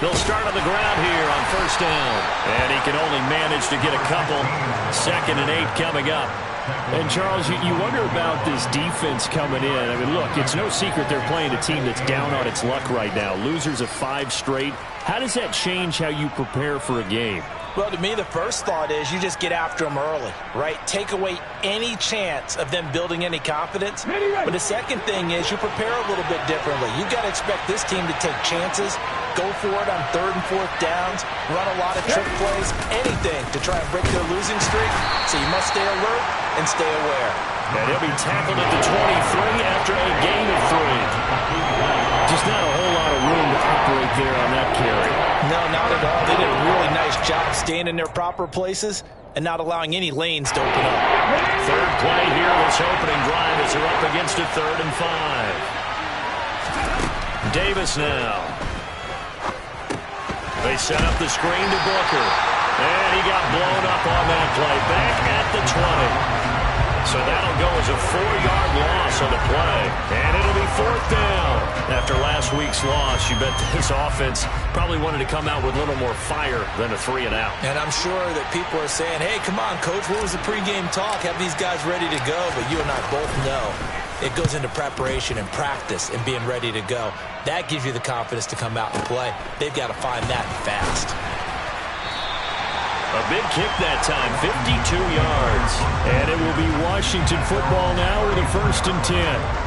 They'll start on the ground here on first down. And he can only manage to get a couple. 2nd and 8 coming up. And, Charles, you wonder about this defense coming in. I mean, look, it's no secret they're playing a team that's down on its luck right now. Losers of 5 straight. How does that change how you prepare for a game? Well, to me, the first thought is you just get after them early, right? Take away any chance of them building any confidence. But the second thing is you prepare a little bit differently. You've got to expect this team to take chances, go for it on 3rd and 4th downs, run a lot of trick plays, anything to try and break their losing streak. So you must stay alert and stay aware. And he'll be tackled at the 23 after a gain of 3. Just not a whole lot of room to operate there on that carry. No, not at all. They did a really nice job staying in their proper places and not allowing any lanes to open up. 3rd play here, this opening drive as they're up against a 3rd and 5. Davis now. They set up the screen to Booker. And he got blown up on that play. Back at the 20. So that'll go as a 4-yard loss on the play. And it'll be 4th down. After last week's loss, you bet this offense probably wanted to come out with a little more fire than a 3 and out. And I'm sure that people are saying, hey, come on, Coach, what was the pregame talk? Have these guys ready to go? But you and I both know it goes into preparation and practice and being ready to go. That gives you the confidence to come out and play. They've got to find that fast. A big kick that time, 52 yards. And it will be Washington football now with a 1st and 10.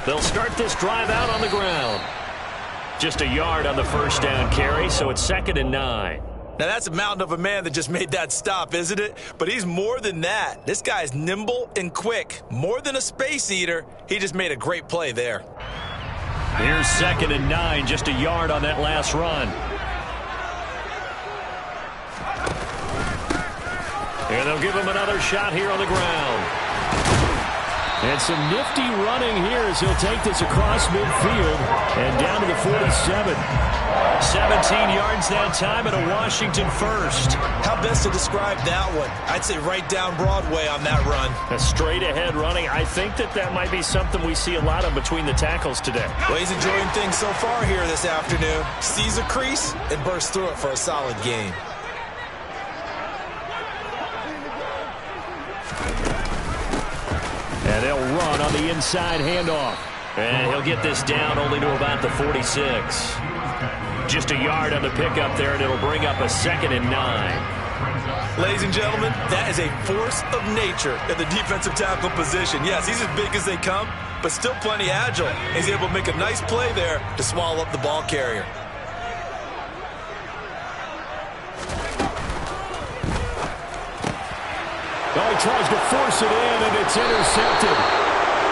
They'll start this drive out on the ground. Just a yard on the 1st down carry, so it's 2nd and 9. Now, that's a mountain of a man that just made that stop, isn't it? But he's more than that. This guy's nimble and quick. More than a space eater, he just made a great play there. Here's 2nd and 9, just a yard on that last run. And they'll give him another shot here on the ground. And some nifty running here as he'll take this across midfield and down to the 47. 17 yards that time and a Washington 1st. How best to describe that one? I'd say right down Broadway on that run. A straight ahead running. I think that might be something we see a lot of between the tackles today. Well, he's enjoying things so far here this afternoon. Sees a crease and bursts through it for a solid gain. And they'll run on the inside handoff. And he'll get this down only to about the 46. Just a yard on the pickup there, and it'll bring up a 2nd and 9. Ladies and gentlemen, that is a force of nature at the defensive tackle position. Yes, he's as big as they come, but still plenty agile. He's able to make a nice play there to swallow up the ball carrier. Oh, he tries to force it in, and it's intercepted.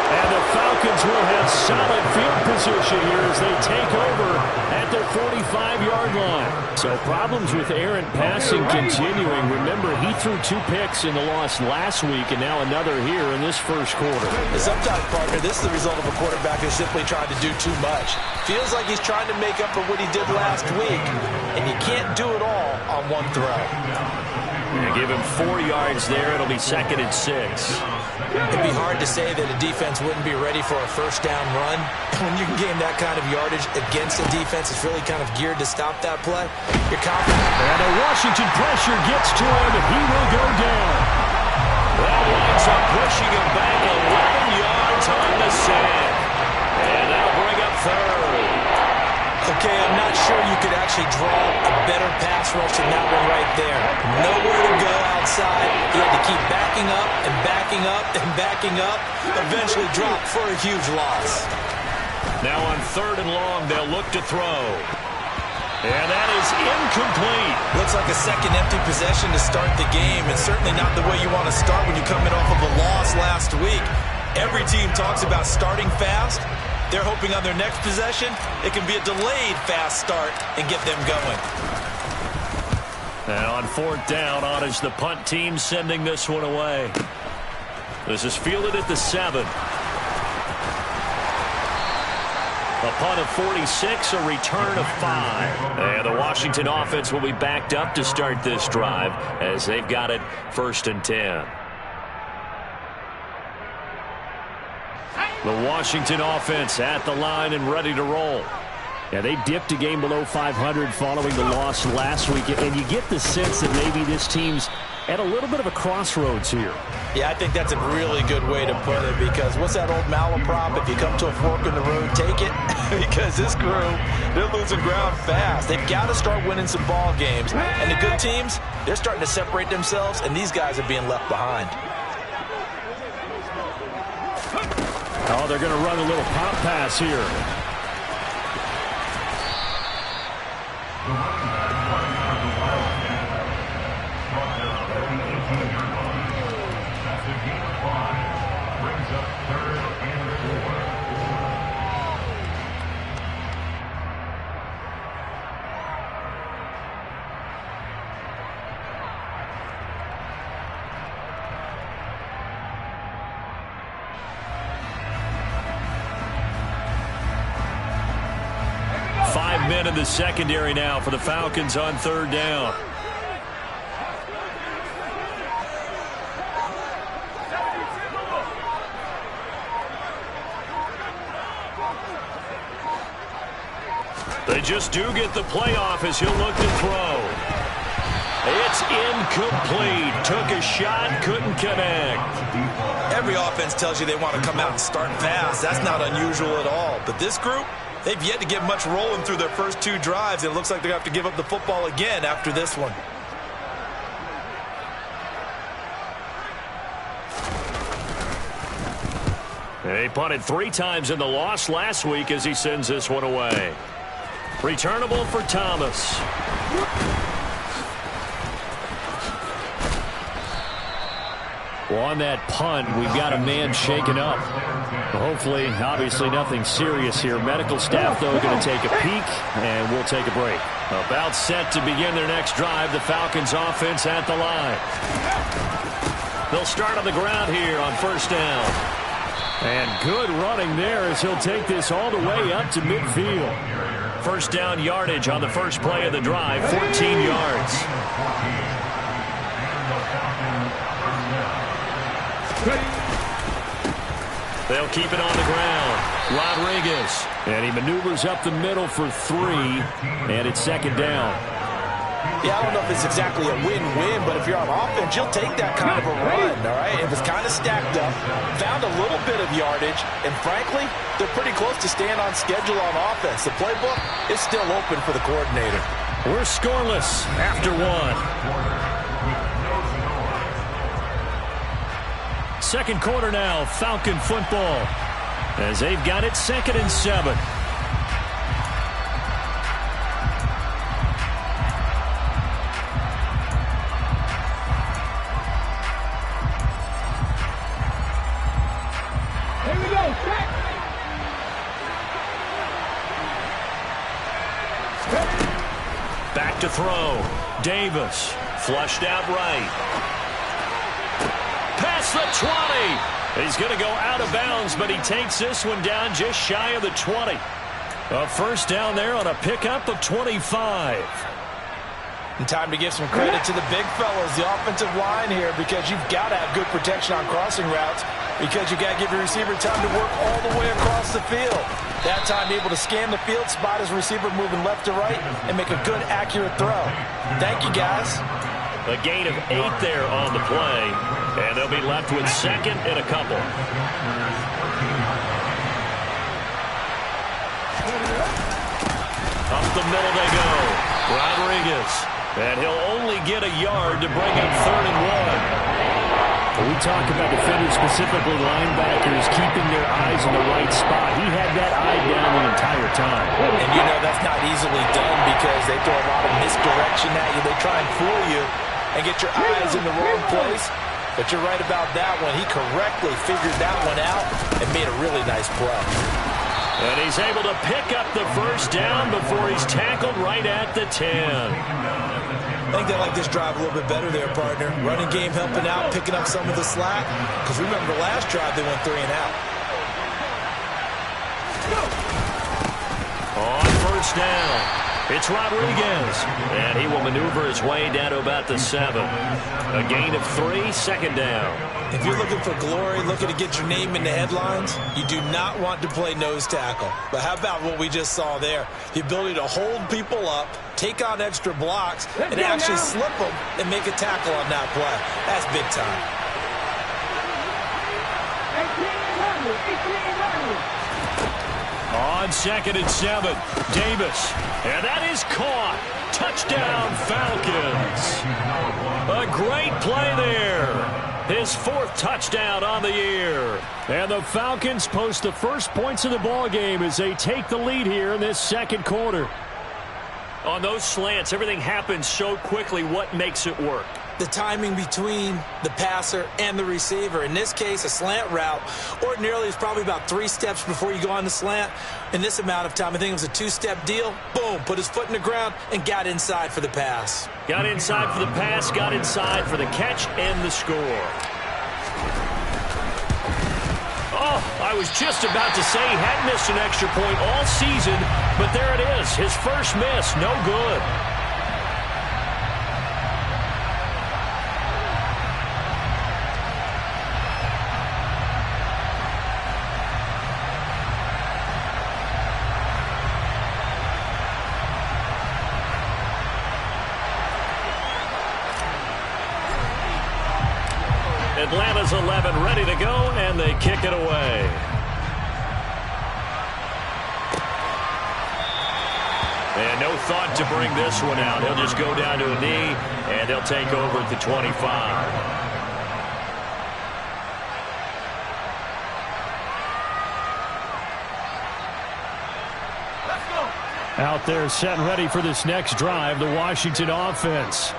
And the Falcons will have solid field position here as they take over at their 45-yard line. So problems with errant passing continuing. Remember, he threw 2 picks in the loss last week, and now another here in this first quarter. Sometimes, partner, this is the result of a quarterback who's simply trying to do too much. Feels like he's trying to make up for what he did last week, and you can't do it all on one throw. And give him 4 yards there. It'll be 2nd and 6. It'd be hard to say that a defense wouldn't be ready for a 1st down run. When you can gain that kind of yardage against a defense that's really kind of geared to stop that play, you're confident. And a Washington pressure gets to him, and he will go down. That winds up pushing him back 11 yards on the sack. And that'll bring up 3rd. Okay, I'm not sure you could actually draw a better pass rush than that one right there. Nowhere to go outside. He had to keep backing up and backing up and backing up. Eventually dropped for a huge loss. Now on 3rd and long, they'll look to throw. And that is incomplete. Looks like a second empty possession to start the game, and certainly not the way you want to start when you're coming off of a loss last week. Every team talks about starting fast. They're hoping on their next possession, it can be a delayed fast start and get them going. And on fourth down, on is the punt team sending this one away. This is fielded at the 7. A punt of 46, a return of 5. And the Washington offense will be backed up to start this drive as they've got it 1st and 10. The Washington offense at the line and ready to roll. Yeah, they dipped a game below 500 following the loss last week, and you get the sense that maybe this team's at a little bit of a crossroads here. Yeah, I think that's a really good way to put it, because what's that old malaprop? If you come to a fork in the road, take it. Because this crew, they're losing ground fast. They've got to start winning some ball games. And the good teams, they're starting to separate themselves, and these guys are being left behind. Oh, they're going to run a little pop pass here. Men in the secondary now for the Falcons on 3rd down. They just do get the playoff as he'll look to throw. It's incomplete. Took a shot, couldn't connect. Every offense tells you they want to come out and start fast. That's not unusual at all. But this group, they've yet to get much rolling through their first 2 drives, and it looks like they're going to have to give up the football again after this one. He punted 3 times in the loss last week as he sends this one away. Returnable for Thomas. Well, on that punt, we've got a man shaken up. Hopefully, obviously nothing serious here. Medical staff, though, going to take a peek, and we'll take a break. About set to begin their next drive, the Falcons offense at the line. They'll start on the ground here on 1st down. And good running there as he'll take this all the way up to midfield. 1st down yardage on the first play of the drive, 14 yards. They'll keep it on the ground. Rodriguez. And he maneuvers up the middle for 3. And it's 2nd down. Yeah, I don't know if it's exactly a win-win, but if you're on offense, you'll take that kind of a run, all right? It was kind of stacked up, found a little bit of yardage, and frankly, they're pretty close to staying on schedule on offense. The playbook is still open for the coordinator. We're scoreless after 1. 2nd quarter now, Falcon football, as they've got it 2nd and 7. Here we go, check. Back to throw. Davis flushed out right. Past the 20. He's going to go out of bounds, but he takes this one down just shy of the 20. A 1st down there on a pickup of 25. And time to give some credit to the big fellas, the offensive line here, because you've got to have good protection on crossing routes, because you got to give your receiver time to work all the way across the field. That time able to scan the field, spot his receiver moving left to right, and make a good, accurate throw. Thank you, guys. A gain of 8 there on the play, and they'll be left with 2nd and a couple. Up the middle they go. Rodriguez. And he'll only get a yard to bring up 3rd and 1. When we talk about defenders, specifically linebackers, keeping their eyes in the right spot. He had that eye down the entire time. And you know that's not easily done because they throw a lot of misdirection at you. They try and fool you and get your eyes in the wrong place. But you're right about that one. He correctly figured that one out and made a really nice play. And he's able to pick up the 1st down before he's tackled right at the 10. I think they like this drive a little bit better there, partner. Running game helping out, picking up some of the slack. Because remember, the last drive they went 3 and out. On first down, it's Rodriguez. And he will maneuver his way down to about the 7. A gain of 3, second down. If you're looking for glory, looking to get your name in the headlines, you do not want to play nose tackle. But how about what we just saw there? The ability to hold people up, take on extra blocks, and actually slip them and make a tackle on that play. That's big time. On 2nd and 7, Davis. And that is caught. Touchdown, Falcons. A great play there. His 4th touchdown on the year. And the Falcons post the first points of the ball game as they take the lead here in this second quarter. On those slants, everything happens so quickly. What makes it work? The timing between the passer and the receiver. In this case, a slant route ordinarily is probably about 3 steps before you go on the slant. In this amount of time, I think it was a 2-step deal. Boom, put his foot in the ground and got inside for the pass. Got inside for the pass, got inside for the catch and the score. Oh, I was just about to say he hadn't missed an extra point all season, but there it is. His first miss, no good. Atlanta's 11 ready to go, and they kick it away. And no thought to bring this one out. He'll just go down to a knee, and they'll take over at the 25. Out there set and ready for this next drive, the Washington offense.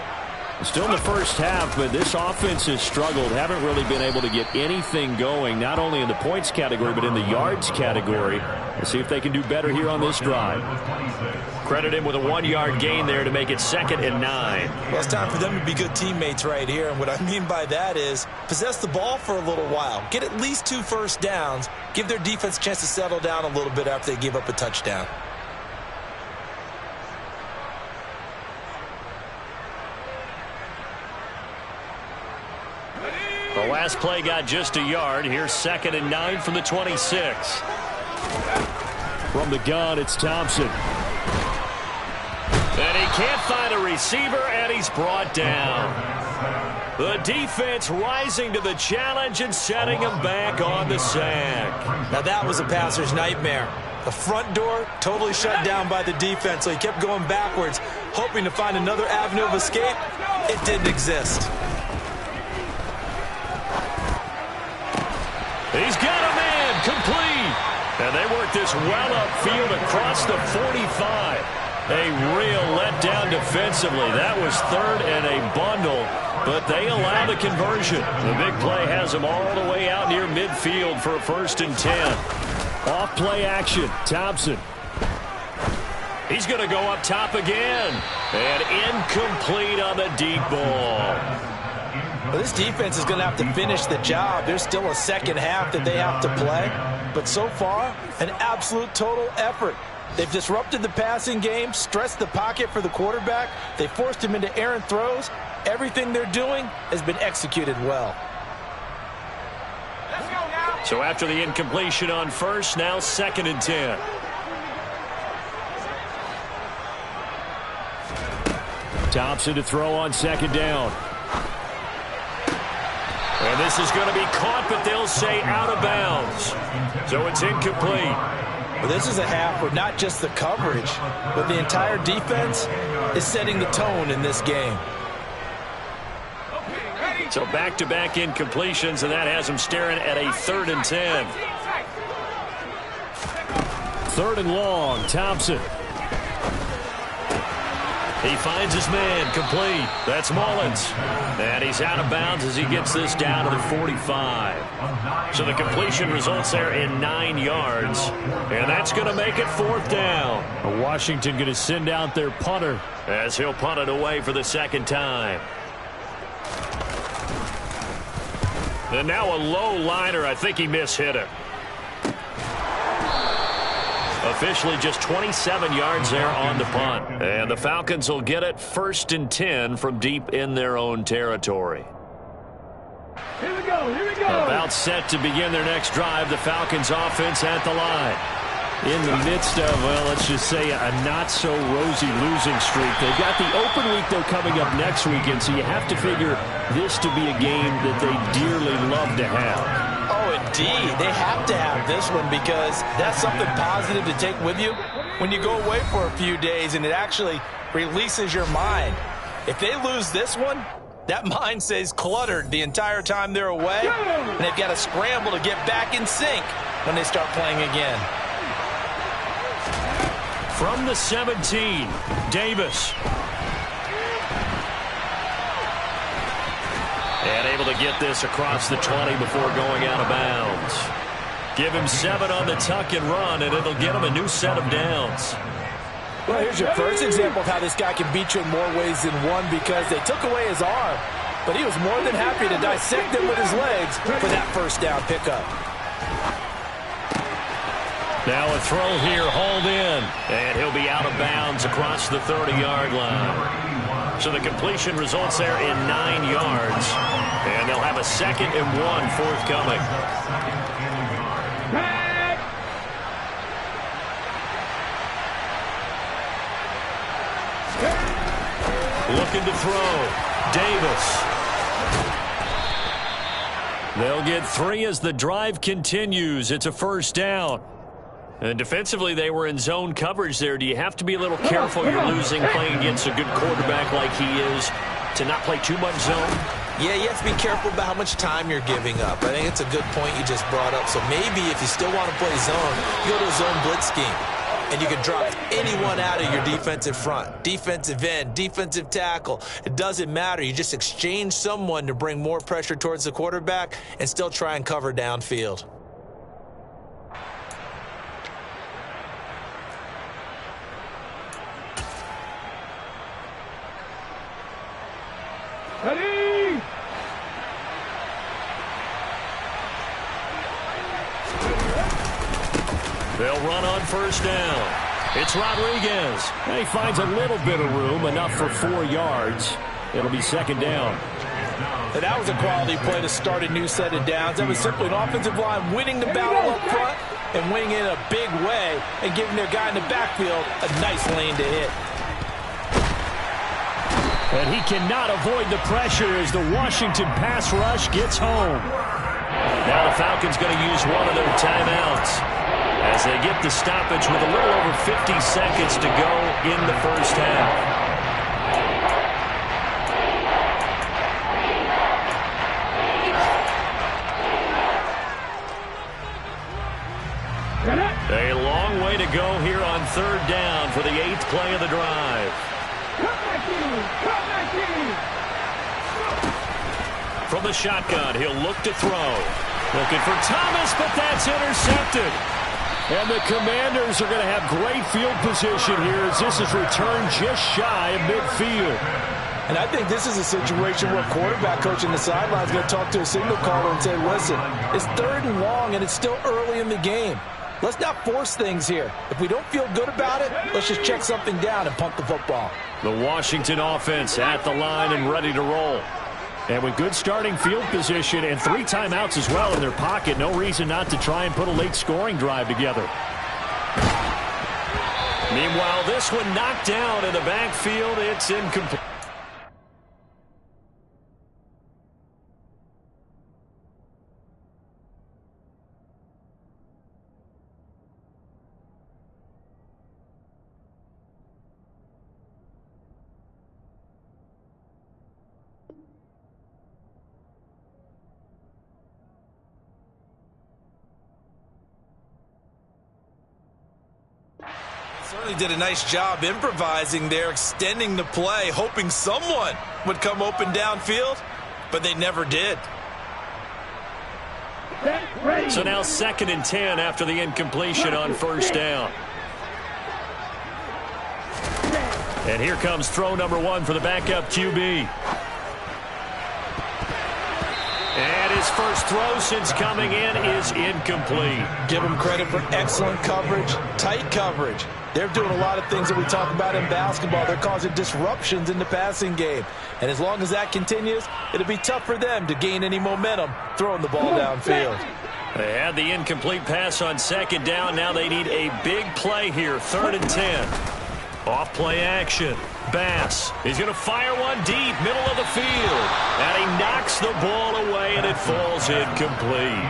Still in the first half, but this offense has struggled. Haven't really been able to get anything going, not only in the points category, but in the yards category. Let's see if they can do better here on this drive. Credit him with a 1-yard gain there to make it 2nd and 9. Well, it's time for them to be good teammates right here. And what I mean by that is possess the ball for a little while. Get at least 2 first downs. Give their defense a chance to settle down a little bit after they give up a touchdown. The last play got just a yard. Here's 2nd and 9 from the 26. From the gun, it's Thompson. And he can't find a receiver, and he's brought down. The defense rising to the challenge and setting him back on the sack. Now that was a passer's nightmare. The front door totally shut down by the defense, so he kept going backwards, hoping to find another avenue of escape. It didn't exist. He's got a man complete. And they work this well upfield across the 45. A real letdown defensively. That was 3rd and a bundle, but they allow the conversion. The big play has them all the way out near midfield for a 1st and 10. Off play action, Thompson. He's going to go up top again. And incomplete on the deep ball. Well, this defense is going to have to finish the job. There's still a second half that they have to play. But so far, an absolute total effort. They've disrupted the passing game, stressed the pocket for the quarterback. They forced him into errant throws. Everything they're doing has been executed well. So after the incompletion on first, now 2nd and 10. Thompson to throw on 2nd down. And this is going to be caught, but they'll say out of bounds. So it's incomplete. Well, this is a half where not just the coverage, but the entire defense is setting the tone in this game. So back-to-back incompletions, and that has them staring at a 3rd and 10. 3rd and long, Thompson. He finds his man, complete. That's Mullins. And he's out of bounds as he gets this down to the 45. So the completion results there in 9 yards. And that's going to make it 4th down. Washington going to send out their punter as he'll punt it away for the 2nd time. And now a low liner. I think he mishit it. Officially just 27 yards there on the punt. And the Falcons will get it 1st and 10 from deep in their own territory. Here we go, here we go. About set to begin their next drive, the Falcons offense at the line. In the midst of, well, let's just say a not-so-rosy losing streak. They've got the open week, though, coming up next weekend, so you have to figure this to be a game that they dearly love to have. Oh, indeed. They have to have this one because that's something positive to take with you when you go away for a few days, and it actually releases your mind. If they lose this one, that mind stays cluttered the entire time they're away, and they've got to scramble to get back in sync when they start playing again. From the 17, Davis. And able to get this across the 20 before going out of bounds. Give him 7 on the tuck and run, and it'll get him a new set of downs. Well, here's your first example of how this guy can beat you in more ways than one because they took away his arm, but he was more than happy to dissect him with his legs for that first down pickup. Now a throw here, hauled in, and he'll be out of bounds across the 30-yard line. So the completion results there in 9 yards, and they'll have a 2nd and 1 forthcoming. Looking to throw, Davis. They'll get 3 as the drive continues. It's a 1st down. And defensively, they were in zone coverage there. Do you have to be a little careful? You're losing playing against a good quarterback like he is to not play too much zone? Yeah, you have to be careful about how much time you're giving up. I think it's a good point you just brought up. So maybe if you still want to play zone, you go to a zone blitz scheme. And you can drop anyone out of your defensive front. Defensive end, defensive tackle. It doesn't matter. You just exchange someone to bring more pressure towards the quarterback and still try and cover downfield. Ready? They'll run on 1st down. It's Rodriguez. He finds a little bit of room, enough for 4 yards. It'll be 2nd down. And that was a quality play to start a new set of downs. That was simply an offensive line winning the battle up front and winning in a big way and giving their guy in the backfield a nice lane to hit. And he cannot avoid the pressure as the Washington pass rush gets home. Now the Falcons going to use one of their timeouts as they get the stoppage with a little over 50 seconds to go in the 1st half. A long way to go here on 3rd down for the 8th play of the drive. From the shotgun, he'll look to throw. Looking for Thomas, but that's intercepted. And the Commanders are going to have great field position here as this is returned just shy of midfield. And I think this is a situation where quarterback coach in the sideline is going to talk to a signal caller and say, listen, it's 3rd and long and it's still early in the game. Let's not force things here. If we don't feel good about it, let's just check something down and punt the football. The Washington offense at the line and ready to roll. And with good starting field position and 3 timeouts as well in their pocket, no reason not to try and put a late scoring drive together. Meanwhile, this one knocked down in the backfield. It's incomplete. really did a nice job improvising there, extending the play, hoping someone would come open downfield, but they never did. So now 2nd and 10 after the incompletion on 1st down. And here comes throw number 1 for the backup QB. And his first throw since coming in is incomplete. Give him credit for excellent coverage, tight coverage. They're doing a lot of things that we talk about in basketball. They're causing disruptions in the passing game. And as long as that continues, it'll be tough for them to gain any momentum throwing the ball downfield. They had the incomplete pass on 2nd down. Now they need a big play here, 3rd and 10. Off play action. Bass. He's going to fire one deep, middle of the field. And he knocks the ball away, and it falls incomplete.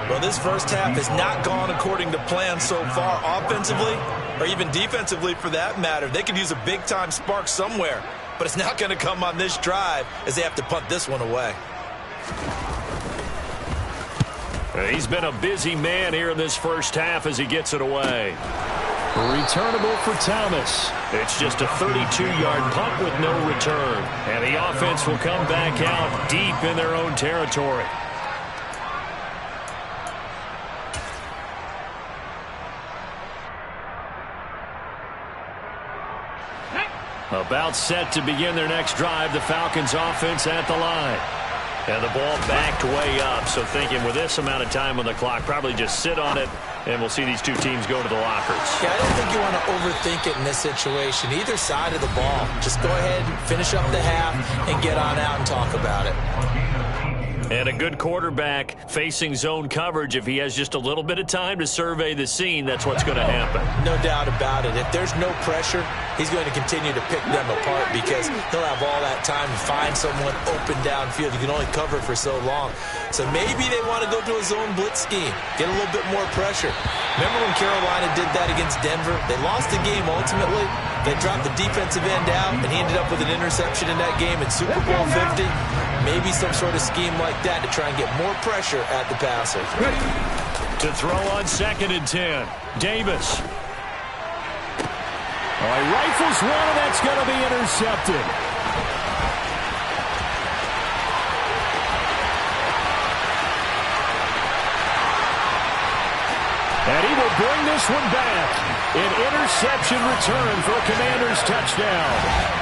Well, this first half has not gone according to plan so far offensively, or even defensively for that matter. They could use a big-time spark somewhere, but it's not going to come on this drive as they have to punt this one away. He's been a busy man here in this first half as he gets it away. Returnable for Thomas. It's just a 32-yard punt with no return. And the offense will come back out deep in their own territory. About set to begin their next drive, the Falcons offense at the line. And the ball backed way up, so thinking with this amount of time on the clock, probably just sit on it, and we'll see these two teams go to the lockers. Yeah, I don't think you want to overthink it in this situation. Either side of the ball, just go ahead and finish up the half and get on out and talk about it. And a good quarterback facing zone coverage. If he has just a little bit of time to survey the scene, that's what's going to happen. No doubt about it. If there's no pressure, he's going to continue to pick them apart because he'll have all that time to find someone open downfield. You can only cover for so long. So maybe they want to go to a zone blitz scheme, get a little bit more pressure. Remember when Carolina did that against Denver? They lost the game ultimately. They dropped the defensive end out, and he ended up with an interception in that game in Super Bowl 50. Maybe some sort of scheme like that to try and get more pressure at the passer. To throw on 2nd and 10. Davis. All right, rifles one, and that's going to be intercepted. And he will bring this one back. An interception return for a Commanders touchdown.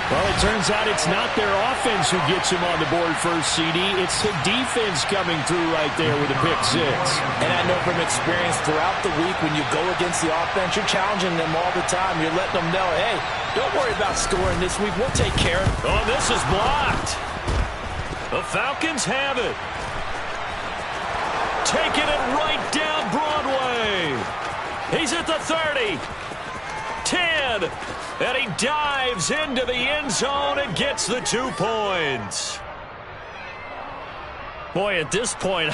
Well, it turns out it's not their offense who gets him on the board first, CD. It's the defense coming through right there with a pick six. And I know from experience throughout the week when you go against the offense, you're challenging them all the time. You're letting them know, hey, don't worry about scoring this week. We'll take care of it. Oh, this is blocked. The Falcons have it. Taking it right down Broadway. He's at the 30. 10. And he dives into the end zone and gets the 2 points. Boy, at this point,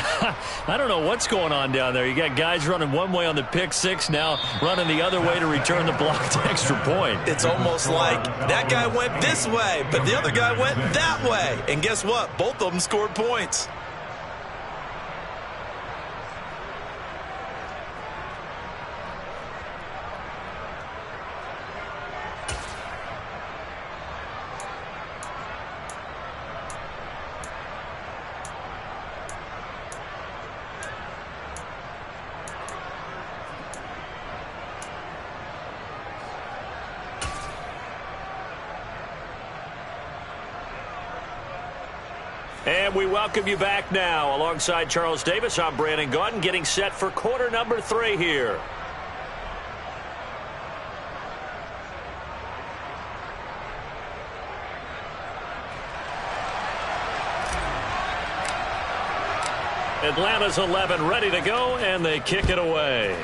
I don't know what's going on down there. You got guys running one way on the pick six, now running the other way to return the blocked extra point. It's almost like that guy went this way, but the other guy went that way. And guess what? Both of them scored points. And we welcome you back now. Alongside Charles Davis, I'm Brandon Gaudin, getting set for quarter number 3 here. Atlanta's 11 ready to go, and they kick it away.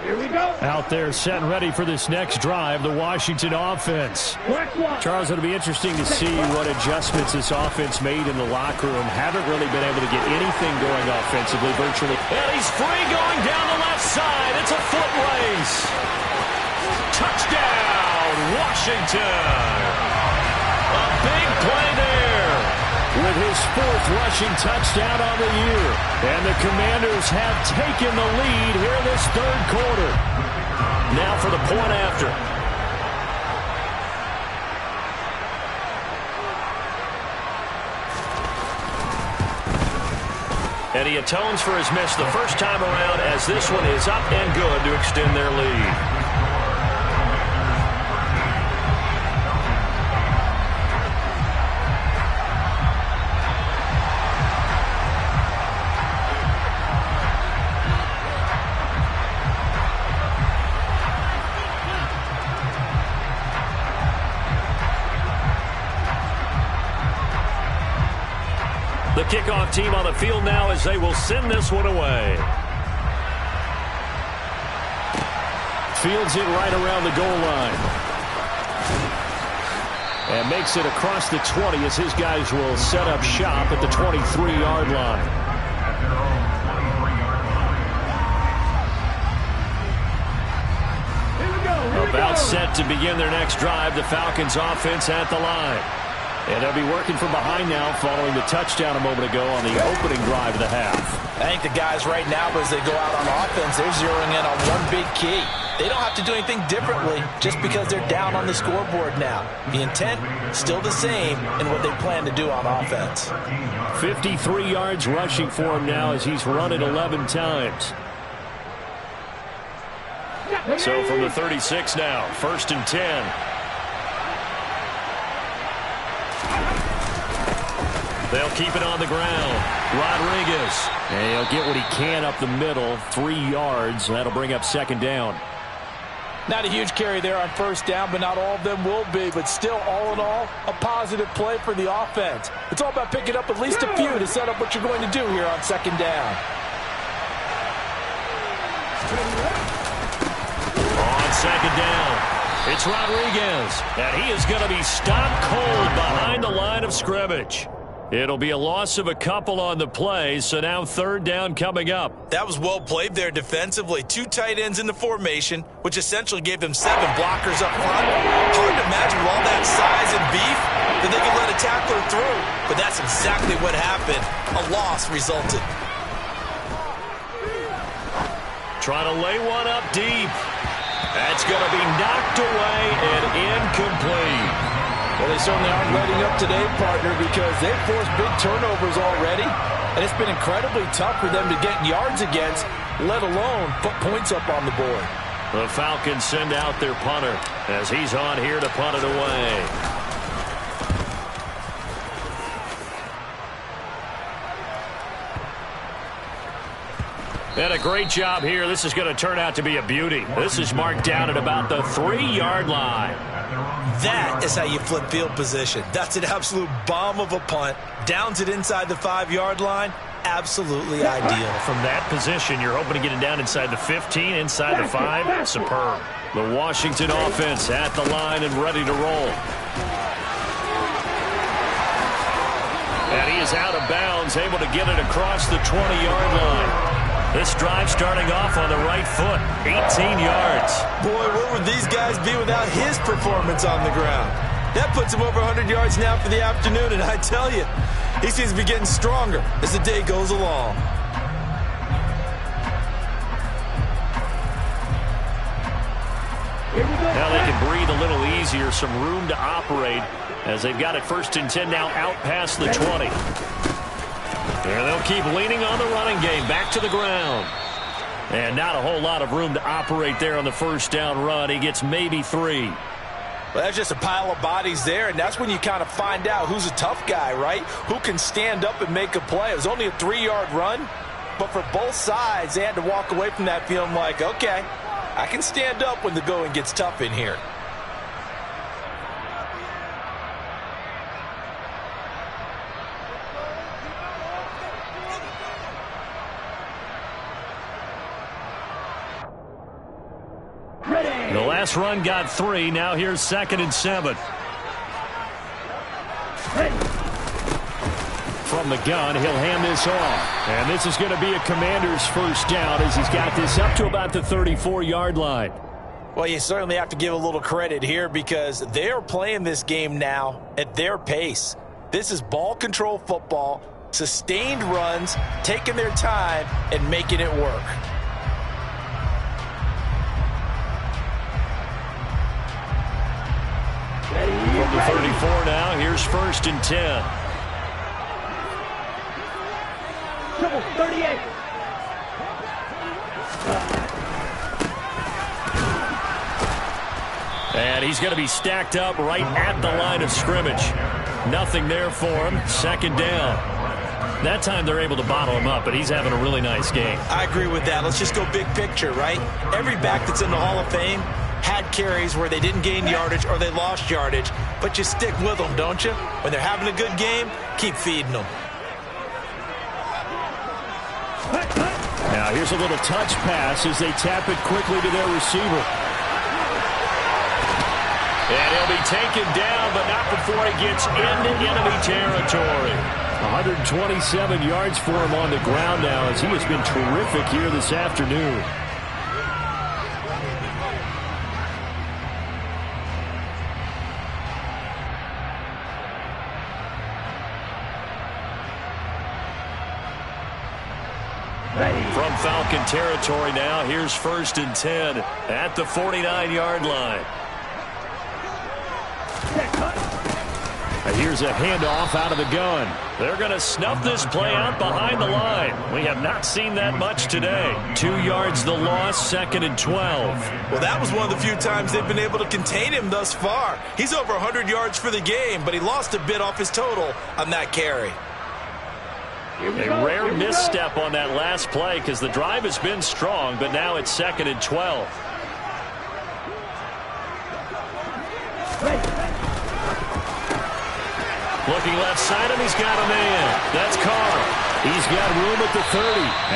Here we go. Out there set and ready for this next drive, the Washington offense. Charles, it'll be interesting to see what adjustments this offense made in the locker room. Haven't really been able to get anything going offensively virtually. And he's free going down the left side. It's a foot race. Touchdown, Washington. A big play there. With his fourth rushing touchdown on the year. And the Commanders have taken the lead here in this third quarter. Now for the point after. And he atones for his miss the first time around as this one is up and good to extend their lead. The kickoff team on the field now as they will send this one away. Fields it right around the goal line. And makes it across the 20 as his guys will set up shop at the 23-yard line. About set to begin their next drive, the Falcons offense at the line. And they'll be working from behind now following the touchdown a moment ago on the opening drive of the half. I think the guys right now, as they go out on offense, they're zeroing in on one big key. They don't have to do anything differently just because they're down on the scoreboard now. The intent, still the same in what they plan to do on offense. 53 yards rushing for him now as he's run it 11 times. So from the 36 now, 1st and 10. They'll keep it on the ground. Rodriguez. And he'll get what he can up the middle, 3 yards. That'll bring up 2nd down. Not a huge carry there on 1st down, but not all of them will be. But still, all in all, a positive play for the offense. It's all about picking up at least a few to set up what you're going to do here on 2nd down. On 2nd down, it's Rodriguez. And he is going to be stopped cold behind the line of scrimmage. It'll be a loss of a couple on the play, so now 3rd down coming up. That was well played there defensively. 2 tight ends in the formation, which essentially gave them 7 blockers up front. Hard to imagine with all that size and beef that they could let a tackler through. But that's exactly what happened. A loss resulted. Trying to lay one up deep. That's going to be knocked away and incomplete. Well, they certainly aren't letting up today, partner, because they've forced big turnovers already, and it's been incredibly tough for them to get yards against, let alone put points up on the board. The Falcons send out their punter as he's on here to punt it away. And a great job here. This is going to turn out to be a beauty. This is marked down at about the 3-yard line. That is how you flip field position. That's an absolute bomb of a punt. Downs it inside the 5-yard line. Absolutely ideal. From that position, you're hoping to get it down inside the 15, inside the 5. Superb. The Washington offense at the line and ready to roll. And he is out of bounds, able to get it across the 20-yard line. This drive starting off on the right foot, 18 yards. Boy, where would these guys be without his performance on the ground? That puts him over 100 yards now for the afternoon, and I tell you, he seems to be getting stronger as the day goes along. Now they can breathe a little easier, some room to operate as they've got it 1st and 10 now out past the 20. And they'll keep leaning on the running game back to the ground. And not a whole lot of room to operate there on the 1st down run. He gets maybe 3. Well, that's just a pile of bodies there, and that's when you kind of find out who's a tough guy, right? Who can stand up and make a play. It was only a 3-yard run, but for both sides, they had to walk away from that feeling like, okay, I can stand up when the going gets tough in here. Last run got 3. Now here's 2nd and 7. From the gun, he'll hand this off. And this is going to be a Commander's first down as he's got this up to about the 34-yard line. Well, you certainly have to give a little credit here because they're playing this game now at their pace. This is ball control football, sustained runs, taking their time, and making it work. From the 34 now, here's 1st and 10. Triple 38. And he's going to be stacked up right at the line of scrimmage. Nothing there for him. 2nd down. That time they're able to bottle him up, but he's having a really nice game. I agree with that. Let's just go big picture, right? Every back that's in the Hall of Fame had carries where they didn't gain yardage or they lost yardage, but you stick with them, don't you? When they're having a good game, keep feeding them. Now here's a little touch pass as they tap it quickly to their receiver. And he'll be taken down, but not before he gets into enemy territory. 127 yards for him on the ground now as he has been terrific here this afternoon. From Falcon territory now, here's 1st and 10 at the 49-yard line. Here's a handoff out of the gun. They're going to snuff this play out behind the line. We have not seen that much today. 2 yards the loss, 2nd and 12. Well, that was one of the few times they've been able to contain him thus far. He's over 100 yards for the game, but he lost a bit off his total on that carry. A rare misstep on that last play because the drive has been strong, but now it's 2nd and 12. Looking left side, and he's got a man. That's Carr. He's got room at the 30,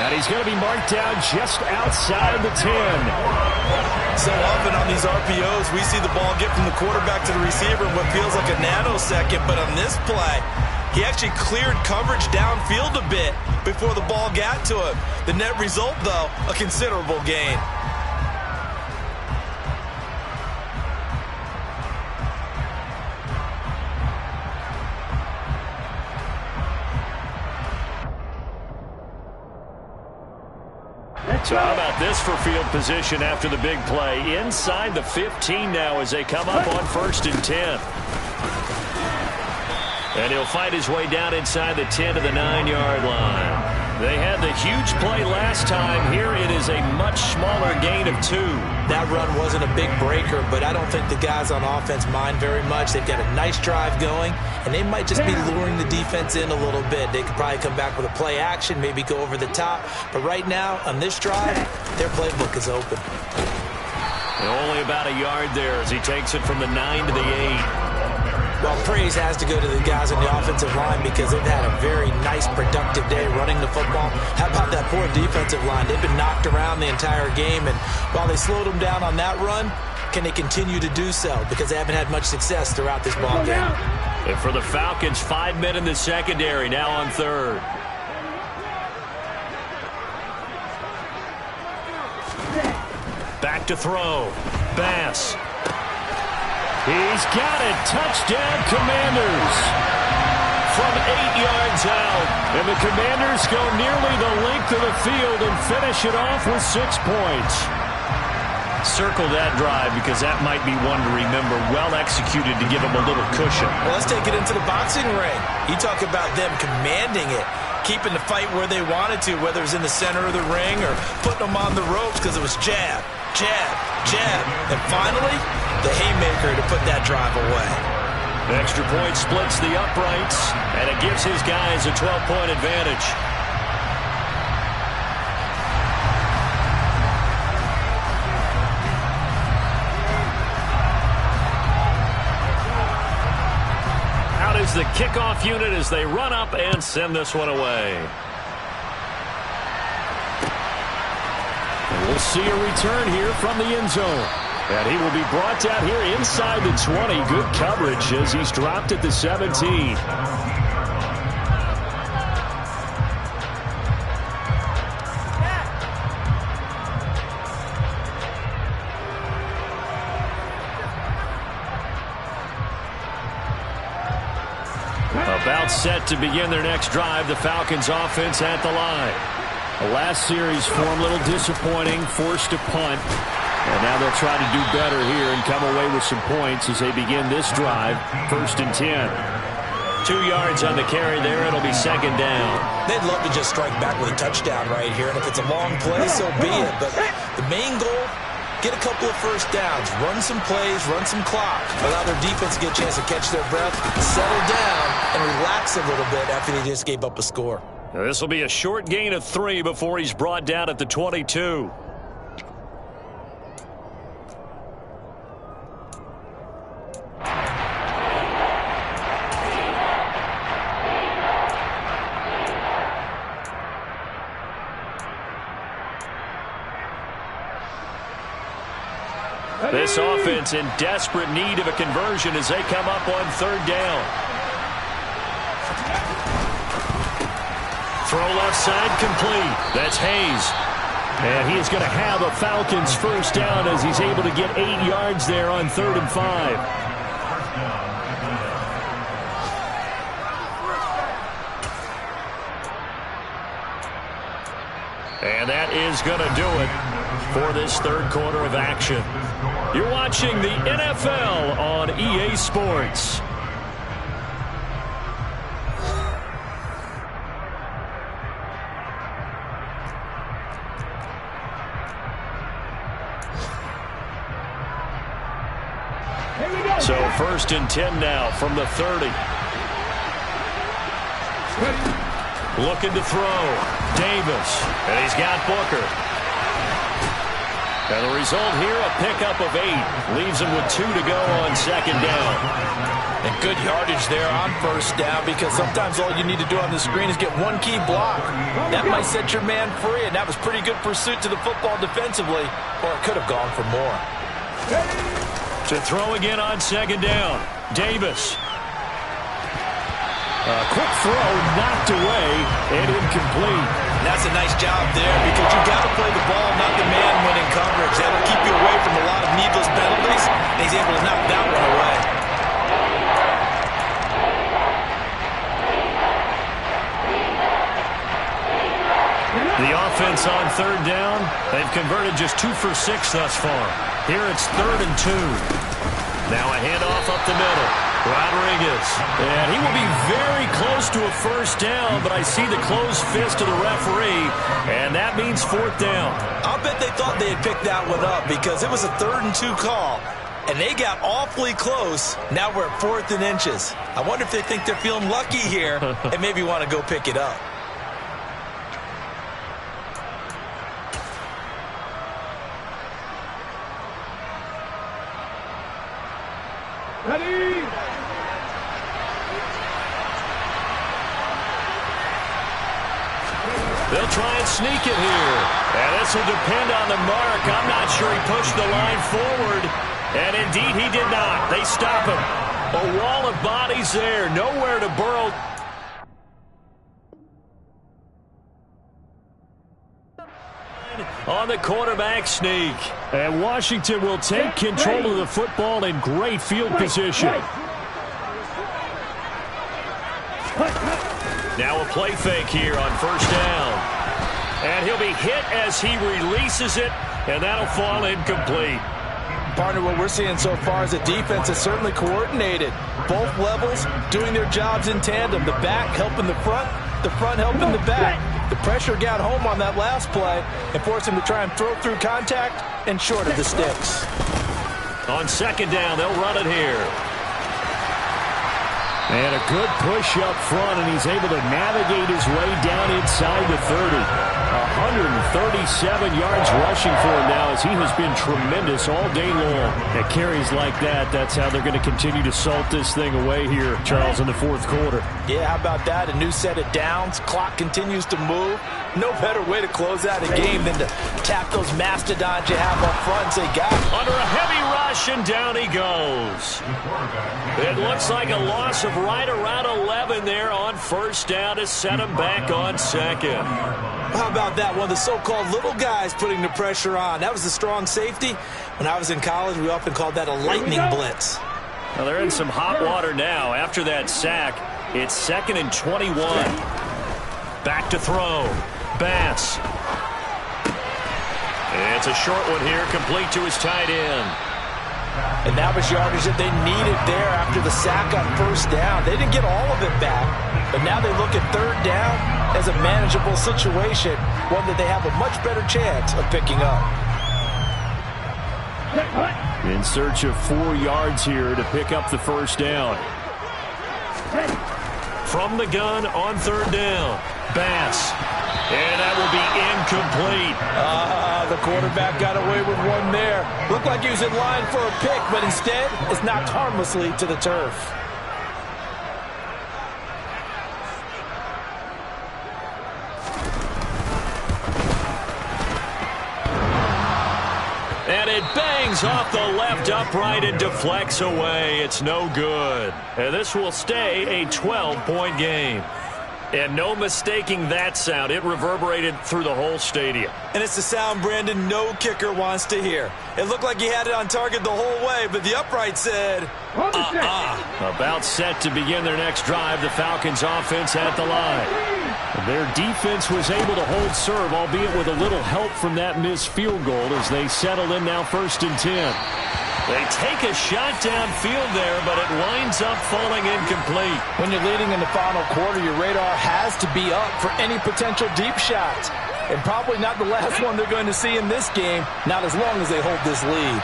and he's going to be marked down just outside the 10. So often on these RPOs, we see the ball get from the quarterback to the receiver in what feels like a nanosecond, but on this play, he actually cleared coverage downfield a bit before the ball got to him. The net result, though, a considerable gain. So how about this for field position after the big play? Inside the 15 now as they come up on 1st and 10. And he'll fight his way down inside the 10 to the 9-yard line. They had the huge play last time. Here it is a much smaller gain of 2. That run wasn't a big breaker, but I don't think the guys on offense mind very much. They've got a nice drive going, and they might just be luring the defense in a little bit. They could probably come back with a play action, maybe go over the top. But right now, on this drive, their playbook is open. And only about a yard there as he takes it from the 9 to the 8. Well, praise has to go to the guys on the offensive line because they've had a very nice, productive day running the football. How about that poor defensive line? They've been knocked around the entire game, and while they slowed them down on that run, can they continue to do so? Because they haven't had much success throughout this ball game. And for the Falcons, 5 men in the secondary, now on 3rd. Back to throw. Bass. He's got it. Touchdown, Commanders. From 8 yards out. And the Commanders go nearly the length of the field and finish it off with 6 points. Circle that drive because that might be one to remember. Well executed to give them a little cushion. Well, let's take it into the boxing ring. You talk about them commanding it, keeping the fight where they wanted to, whether it was in the center of the ring or putting them on the ropes because it was jab, jab, jab. And finally, the haymaker to put that drive away. The extra point splits the uprights, and it gives his guys a 12-point advantage. Out is the kickoff unit as they run up and send this one away. And we'll see a return here from the end zone. And he will be brought down here inside the 20. Good coverage as he's dropped at the 17. About set to begin their next drive. The Falcons offense at the line. The last series for them a little disappointing, forced to punt. And now they'll try to do better here and come away with some points as they begin this drive. 1st and 10. 2 yards on the carry there. It'll be 2nd down. They'd love to just strike back with a touchdown right here. And if it's a long play, so be it. But the main goal, get a couple of first downs. Run some plays, run some clock. Allow their defense to get a chance to catch their breath, settle down, and relax a little bit after they just gave up a score. This will be a short gain of 3 before he's brought down at the 22. This offense in desperate need of a conversion as they come up on 3rd down. Throw left side complete. That's Hayes. And he is going to have a Falcons 1st down as he's able to get 8 yards there on 3rd and 5. And that is going to do it for this 3rd quarter of action. You're watching the NFL on EA Sports. So 1st and 10 now from the 30. Looking to throw. Davis. And he's got Booker. And the result here, a pickup of 8. Leaves him with 2 to go on 2nd down. And good yardage there on 1st down, because sometimes all you need to do on the screen is get one key block. That might set your man free, and that was pretty good pursuit to the football defensively, or it could have gone for more. To throw again on 2nd down. Davis. A quick throw knocked away and incomplete. That's a nice job there, because you got to play the ball, not the man when in coverage. That'll keep you away from a lot of needless penalties, and he's able to knock that one away. The offense on 3rd down, they've converted just 2 for 6 thus far. Here it's 3rd and 2. Now a handoff up the middle. Rodriguez. And he will be very close to a 1st down, but I see the closed fist of the referee, and that means 4th down. I'll bet they thought they had picked that one up, because it was a 3rd and 2 call, and they got awfully close. Now we're at 4th and inches. I wonder if they think they're feeling lucky here and maybe want to go pick it up. Ready? They'll try and sneak it here. And this will depend on the mark. I'm not sure he pushed the line forward. And indeed he did not. They stop him. A wall of bodies there. Nowhere to burrow. On the quarterback sneak. And Washington will take control of the football in great field position. Now a play fake here on 1st down. And he'll be hit as he releases it, and that'll fall incomplete. Partner, what we're seeing so far is the defense is certainly coordinated. Both levels doing their jobs in tandem. The back helping the front helping the back. The pressure got home on that last play and forced him to try and throw through contact and short of the sticks. On 2nd down, they'll run it here. And a good push up front, and he's able to navigate his way down inside the 30. 137 yards rushing for him now, as he has been tremendous all day long. At carries like that, that's how they're going to continue to salt this thing away here, Charles, in the fourth quarter. Yeah, how about that? A new set of downs. Clock continues to move. No better way to close out a game than to tap those mastodons you have up front and say, "Got it." Under a heavy rush, and down he goes. It looks like a loss of right around 11 there on first down to set him back on second. How about that? One of the so-called little guys putting the pressure on. That was the strong safety. When I was in college, we often called that a lightning blitz. Well, they're in some hot water now. After that sack, it's 2nd and 21. Back to throw. Bass. It's a short one here, complete to his tight end. And that was yardage that they needed there after the sack on first down. They didn't get all of it back, but now they look at third down as a manageable situation, one that they have a much better chance of picking up. In search of 4 yards here to pick up the first down. From the gun on third down, Bass. And that will be incomplete. The quarterback got away with one there. Looked like he was in line for a pick, but instead it's knocked harmlessly to the turf. And it bangs off the left upright and deflects away. It's no good. And this will stay a 12-point game. And no mistaking that sound. It reverberated through the whole stadium. And it's the sound, Brandon, no kicker wants to hear. It looked like he had it on target the whole way, but the upright said, About set to begin their next drive, the Falcons offense at the line. Their defense was able to hold serve, albeit with a little help from that missed field goal as they settle in now 1st and 10. They take a shot downfield there, but it winds up falling incomplete. When you're leading in the final quarter, your radar has to be up for any potential deep shots. And probably not the last one they're going to see in this game, not as long as they hold this lead.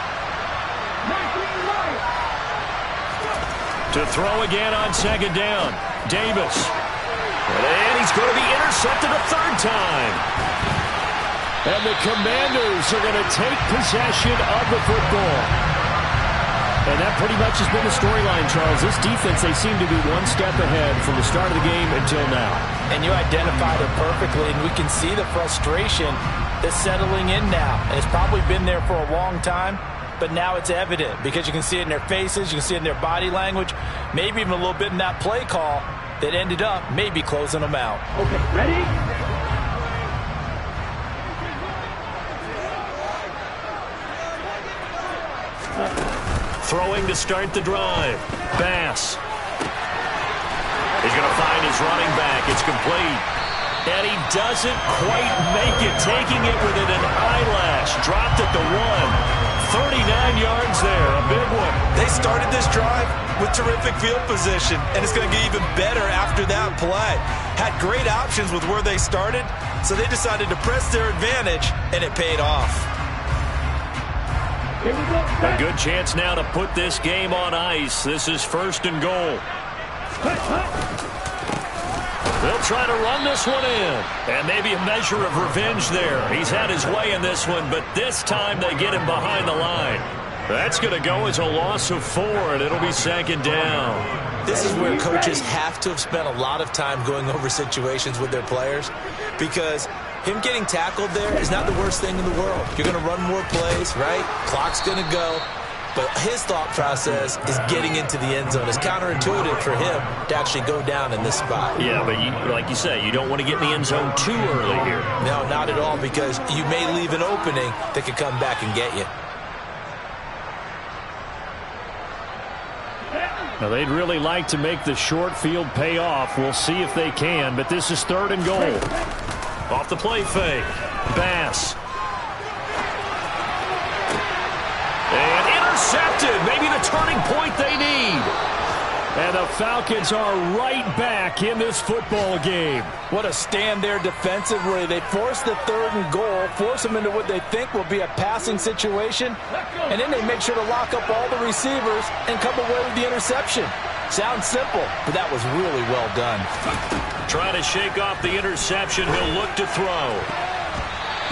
To throw again on 2nd down, Davis. And he's going to be intercepted a 3rd time. And the Commanders are going to take possession of the football. And that pretty much has been the storyline, Charles. This defense, they seem to be one step ahead from the start of the game until now. And you identified it perfectly, and we can see the frustration that's settling in now. And it's probably been there for a long time, but now it's evident because you can see it in their faces, you can see it in their body language, maybe even a little bit in that play call that ended up maybe closing them out. Okay, ready? Throwing to start the drive. Bass. He's going to find his running back. It's complete. And he doesn't quite make it. Taking it within an eyelash. Dropped at the 1. 39 yards there. A big one. They started this drive with terrific field position, and it's going to get even better after that play. Had great options with where they started, so they decided to press their advantage, and it paid off. A good chance now to put this game on ice. This is 1st and goal. They'll try to run this one in. And maybe a measure of revenge there. He's had his way in this one, but this time they get him behind the line. That's going to go as a loss of 4, and it'll be 2nd down. This is where coaches have to have spent a lot of time going over situations with their players, because him getting tackled there is not the worst thing in the world. You're going to run more plays, right? Clock's going to go. But his thought process is getting into the end zone. It's counterintuitive for him to actually go down in this spot. Yeah, but like you say, you don't want to get in the end zone too early here. No, not at all, because you may leave an opening that could come back and get you. Now, they'd really like to make the short field pay off. We'll see if they can, but this is 3rd and goal. Off the play fake. Bass. And intercepted. Maybe the turning point they need. And the Falcons are right back in this football game. What a stand there defensively. They force the 3rd and goal, force them into what they think will be a passing situation, and then they make sure to lock up all the receivers and come away with the interception. Sounds simple, but that was really well done. Trying to shake off the interception. He'll look to throw.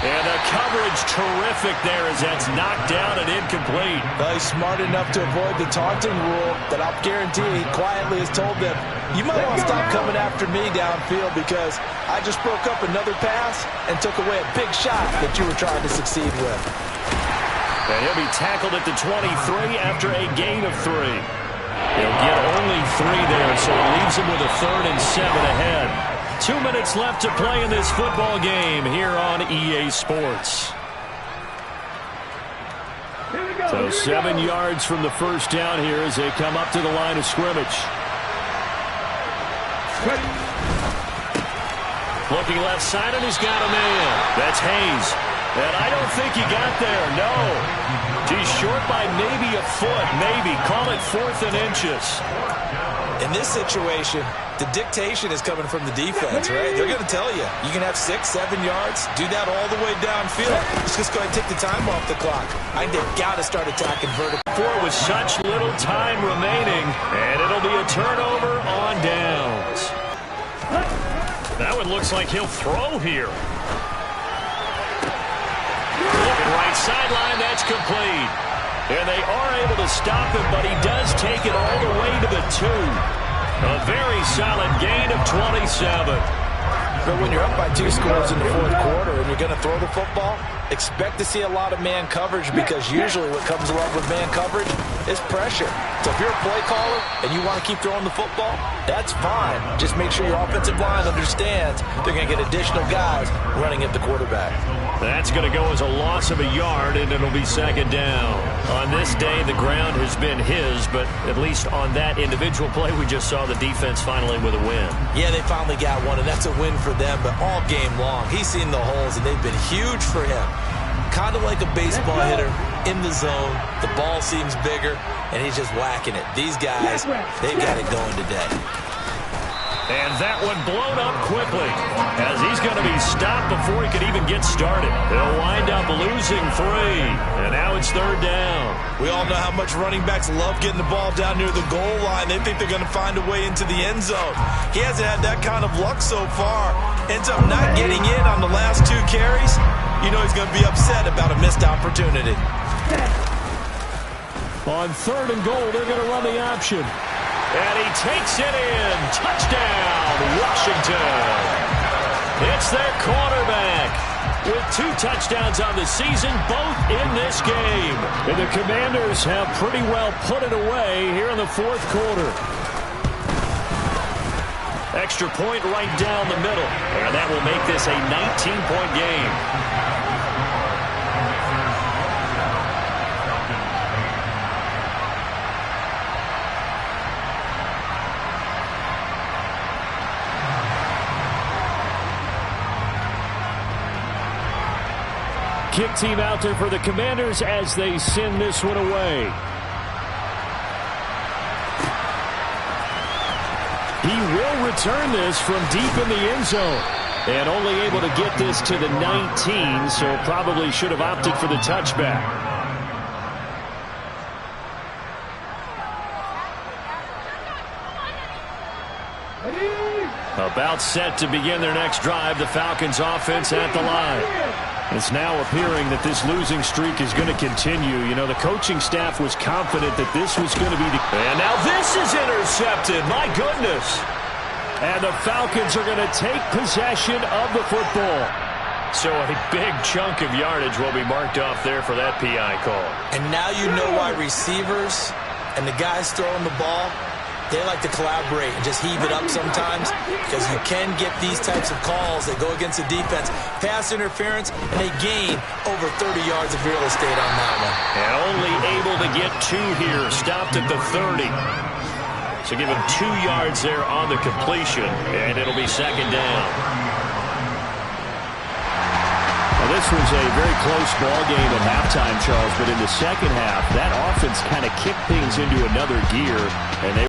And the coverage terrific there as that's knocked down and incomplete. Well, he's smart enough to avoid the taunting rule, but I'll guarantee he quietly has told them, you might want to stop coming after me downfield because I just broke up another pass and took away a big shot that you were trying to succeed with. And he'll be tackled at the 23 after a gain of 3. He'll get only 3 there, so it leaves him with a 3rd and 7 ahead. 2 minutes left to play in this football game here on EA Sports. So 7 yards from the first down here as they come up to the line of scrimmage. Looking left side, and he's got a man. That's Hayes. And I don't think he got there, no. He's short by maybe a foot, maybe. Call it 4th and inches. In this situation, the dictation is coming from the defense, right? They're going to tell you, you can have 6, 7 yards, do that all the way downfield. Just go ahead and take the time off the clock. I think they've got to start attacking vertical. 4 with such little time remaining, and it'll be a turnover on downs. That one looks like he'll throw here. Looking right sideline, that's complete. And they are able to stop him, but he does take it all the way to the 2. A very solid gain of 27. But when you're up by 2 scores in the 4th quarter and you're going to throw the football, expect to see a lot of man coverage because usually what comes along with man coverage is pressure. So if you're a play caller and you want to keep throwing the football, that's fine. Just make sure your offensive line understands they're going to get additional guys running at the quarterback. That's going to go as a loss of a yard, and it'll be 2nd down. On this day, the ground has been his, but at least on that individual play, we just saw the defense finally with a win. Yeah, they finally got one, and that's a win for them, but all game long, he's seen the holes, and they've been huge for him. Kind of like a baseball hitter in the zone. The ball seems bigger, and he's just whacking it. These guys, they've got it going today. And that one blown up quickly as he's going to be stopped before he could even get started. They'll wind up losing 3, and now it's 3rd down. We all know how much running backs love getting the ball down near the goal line. They think they're going to find a way into the end zone. He hasn't had that kind of luck so far. Ends up not getting in on the last 2 carries. You know he's going to be upset about a missed opportunity. On 3rd and goal, they're going to run the option. And he takes it in. Touchdown, Washington. It's their quarterback with 2 touchdowns on the season, both in this game. And the Commanders have pretty well put it away here in the 4th quarter. Extra point right down the middle. And that will make this a 19-point game. Kick team out there for the Commanders as they send this one away. He will return this from deep in the end zone. And only able to get this to the 19, so probably should have opted for the touchback. About set to begin their next drive, the Falcons offense at the line. It's now appearing that this losing streak is going to continue. You know, the coaching staff was confident that this was going to be the... And now this is intercepted. My goodness. And the Falcons are going to take possession of the football. So a big chunk of yardage will be marked off there for that PI call. And now you know why receivers and the guys throwing the ball, they like to collaborate and just heave it up sometimes because you can get these types of calls that go against the defense. Pass interference, and they gain over 30 yards of real estate on that one. And only able to get 2 here. Stopped at the 30. So give him 2 yards there on the completion, and it'll be 2nd down. Well, this was a very close ball game at halftime, Charles, but in the second half, that offense kind of kicked things into another gear, and they